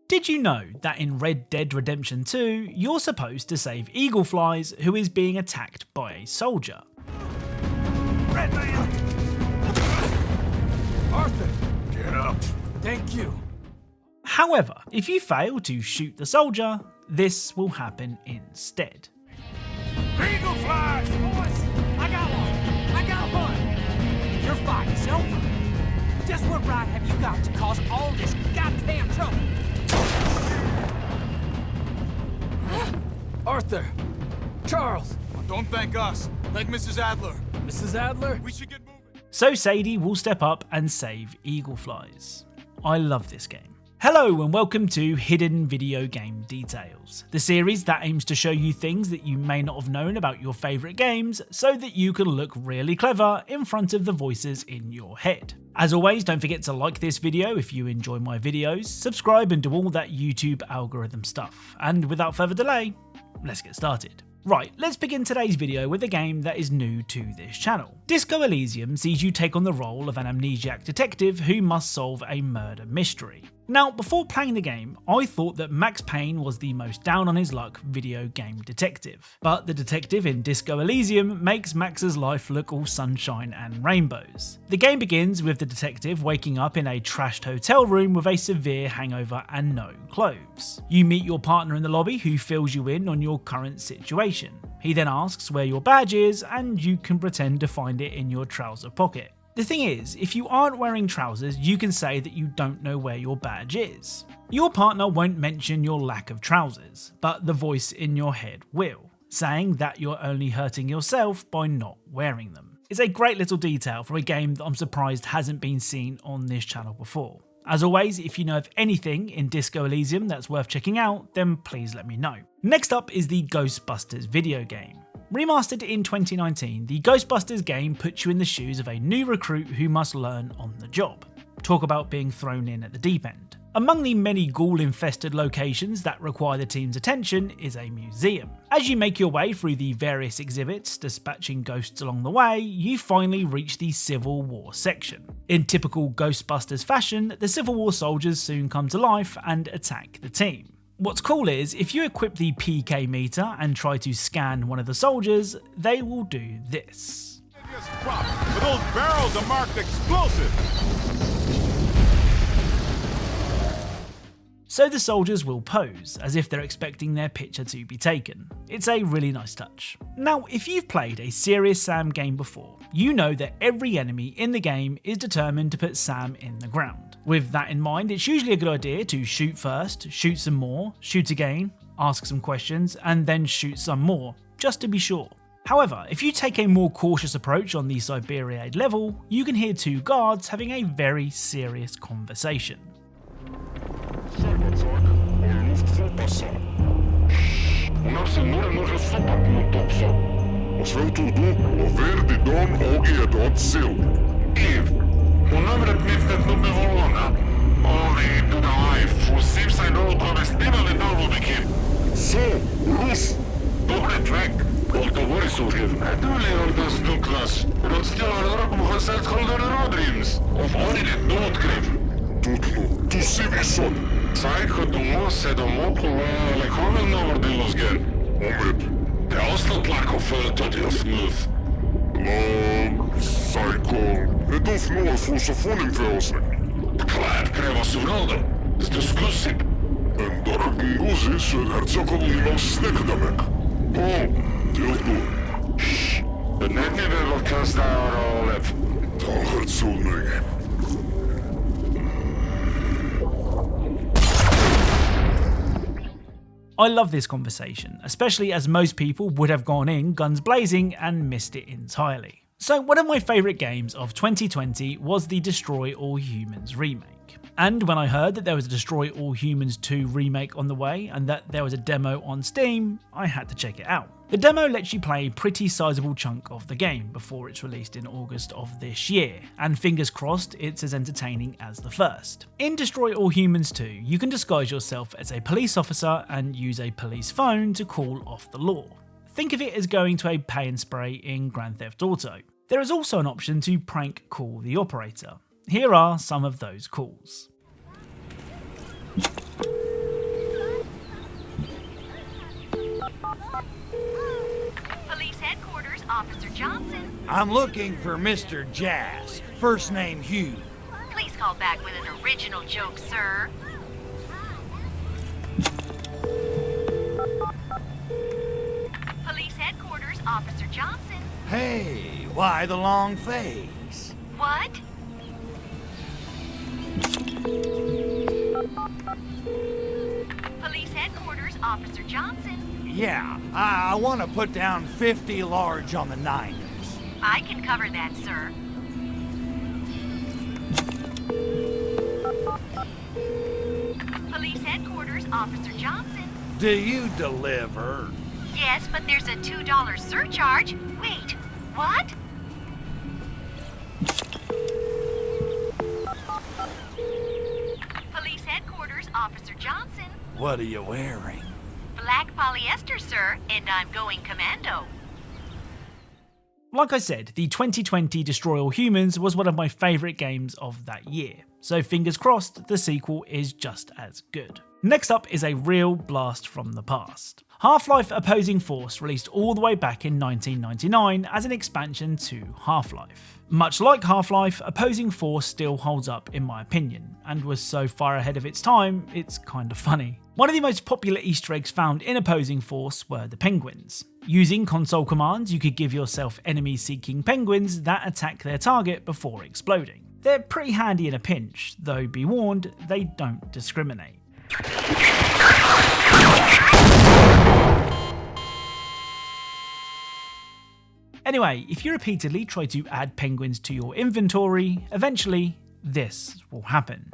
Did you know that in Red Dead Redemption 2, you're supposed to save Eagleflies, who is being attacked by a soldier? Red man! Arthur! Get up! Thank you. However, if you fail to shoot the soldier, this will happen instead. Eagleflies! Boys, I got one! Your fight is over. Just what right have you got to cause all this goddamn trouble? Arthur! Charles! Don't thank us. Thank Mrs. Adler. Mrs. Adler? We should get moving. So Sadie will step up and save Eagleflies. I love this game. Hello and welcome to Hidden Video Game Details, the series that aims to show you things that you may not have known about your favourite games so that you can look really clever in front of the voices in your head. As always, don't forget to like this video if you enjoy my videos, subscribe and do all that YouTube algorithm stuff. And without further delay, let's get started. Right, let's begin today's video with a game that is new to this channel. Disco Elysium sees you take on the role of an amnesiac detective who must solve a murder mystery. Now, before playing the game, I thought that Max Payne was the most down on his luck video game detective. But the detective in Disco Elysium makes Max's life look all sunshine and rainbows. The game begins with the detective waking up in a trashed hotel room with a severe hangover and no clothes. You meet your partner in the lobby who fills you in on your current situation. He then asks where your badge is and you can pretend to find it in your trouser pocket. The thing is, if you aren't wearing trousers, you can say that you don't know where your badge is. Your partner won't mention your lack of trousers, but the voice in your head will, saying that you're only hurting yourself by not wearing them. It's a great little detail for a game that I'm surprised hasn't been seen on this channel before. As always, if you know of anything in Disco Elysium that's worth checking out, then please let me know. Next up is the Ghostbusters video game. Remastered in 2019, the Ghostbusters game puts you in the shoes of a new recruit who must learn on the job. Talk about being thrown in at the deep end. Among the many ghoul-infested locations that require the team's attention is a museum. As you make your way through the various exhibits, dispatching ghosts along the way, you finally reach the Civil War section. In typical Ghostbusters fashion, the Civil War soldiers soon come to life and attack the team. What's cool is, if you equip the PK meter and try to scan one of the soldiers, they will do this. But those barrels are marked explosive. So the soldiers will pose, as if they're expecting their picture to be taken. It's a really nice touch. Now, if you've played a serious Sam game before, you know that every enemy in the game is determined to put Sam in the ground. With that in mind, it's usually a good idea to shoot first, shoot some more, shoot again, ask some questions, and then shoot some more, just to be sure. However, if you take a more cautious approach on the Siberian level, you can hear two guards having a very serious conversation. I love this conversation, especially as most people would have gone in guns blazing and missed it entirely. So one of my favourite games of 2020 was the Destroy All Humans remake. And when I heard that there was a Destroy All Humans 2 remake on the way and that there was a demo on Steam, I had to check it out. The demo lets you play a pretty sizable chunk of the game before it's released in August of this year, and fingers crossed it's as entertaining as the first. In Destroy All Humans 2, you can disguise yourself as a police officer and use a police phone to call off the law. Think of it as going to a pay and spray in Grand Theft Auto. There is also an option to prank call the operator. Here are some of those calls. Police headquarters, Officer Johnson. I'm looking for Mr. Jazz, first name Hugh. Please call back with an original joke, sir. Police headquarters, Officer Johnson. Hey, why the long face? What? Police headquarters, Officer Johnson. Yeah, I want to put down 50 large on the Niners. I can cover that, sir. Police headquarters, Officer Johnson. Do you deliver? Yes, but there's a $2 surcharge. Wait, what? Police headquarters, Officer Johnson. What are you wearing? Black polyester, sir, and I'm going commando. Like I said, the 2020 Destroy All Humans was one of my favourite games of that year, so fingers crossed the sequel is just as good. Next up is a real blast from the past. Half-Life Opposing Force released all the way back in 1999 as an expansion to Half-Life. Much like Half-Life, Opposing Force still holds up in my opinion, and was so far ahead of its time, it's kind of funny. One of the most popular Easter eggs found in Opposing Force were the penguins. Using console commands, you could give yourself enemy-seeking penguins that attack their target before exploding. They're pretty handy in a pinch, though be warned, they don't discriminate. Anyway, if you repeatedly try to add penguins to your inventory, eventually this will happen.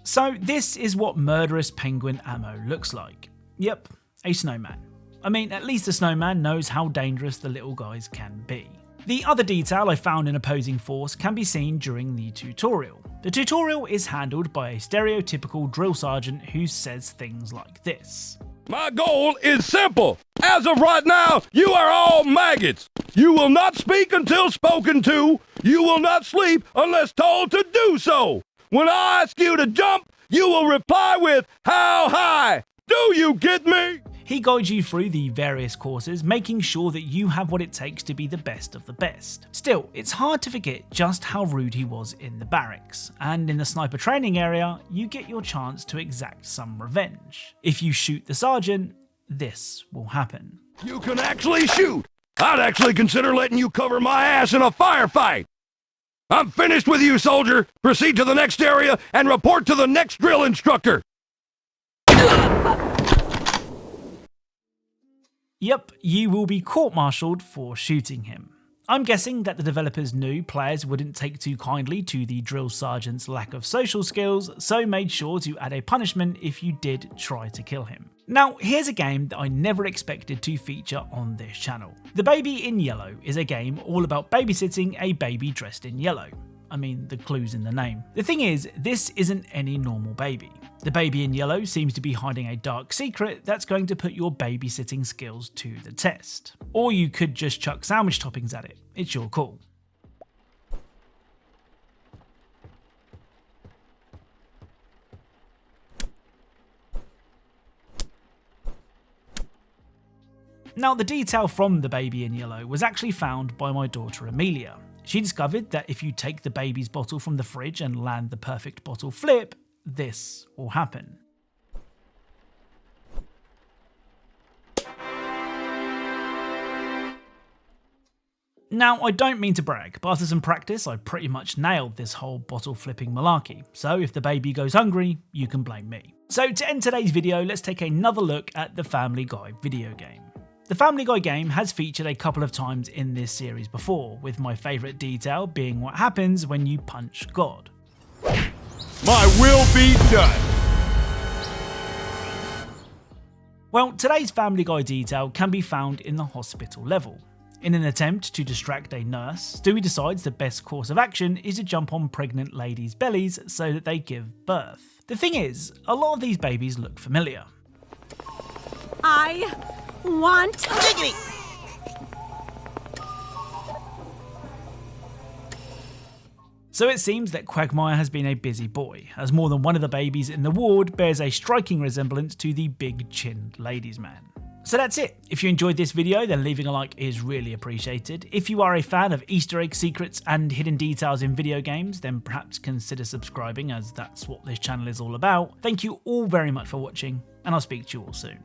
So this is what murderous penguin ammo looks like. Yep, a snowman. I mean, at least the snowman knows how dangerous the little guys can be. The other detail I found in Opposing Force can be seen during the tutorial. The tutorial is handled by a stereotypical drill sergeant who says things like this. My goal is simple. As of right now, you are all maggots. You will not speak until spoken to. You will not sleep unless told to do so. When I ask you to jump, you will reply with, how high? Do you get me? He guides you through the various courses, making sure that you have what it takes to be the best of the best. Still, it's hard to forget just how rude he was in the barracks, and in the sniper training area, you get your chance to exact some revenge. If you shoot the sergeant, this will happen. You can actually shoot. I'd actually consider letting you cover my ass in a firefight. I'm finished with you, soldier. Proceed to the next area and report to the next drill instructor. Yep, you will be court-martialed for shooting him. I'm guessing that the developers knew players wouldn't take too kindly to the drill sergeant's lack of social skills, so made sure to add a punishment if you did try to kill him. Now, here's a game that I never expected to feature on this channel. The Baby in Yellow is a game all about babysitting a baby dressed in yellow. I mean, the clue's in the name. The thing is, this isn't any normal baby. The baby in yellow seems to be hiding a dark secret that's going to put your babysitting skills to the test. Or you could just chuck sandwich toppings at it. It's your call. Now, the detail from the baby in yellow was actually found by my daughter Amelia. She discovered that if you take the baby's bottle from the fridge and land the perfect bottle flip, this will happen. Now, I don't mean to brag, but after some practice I pretty much nailed this whole bottle flipping malarkey, so if the baby goes hungry, you can blame me. So to end today's video, let's take another look at the Family Guy video game. The Family Guy game has featured a couple of times in this series before, with my favourite detail being what happens when you punch God. My will be done. Well, today's Family Guy detail can be found in the hospital level. In an attempt to distract a nurse, Stewie decides the best course of action is to jump on pregnant ladies' bellies so that they give birth. The thing is, a lot of these babies look familiar. I want Diggity. So it seems that Quagmire has been a busy boy, as more than one of the babies in the ward bears a striking resemblance to the big-chinned ladies' man. So that's it. If you enjoyed this video, then leaving a like is really appreciated. If you are a fan of Easter egg secrets and hidden details in video games, then perhaps consider subscribing, as that's what this channel is all about. Thank you all very much for watching, and I'll speak to you all soon.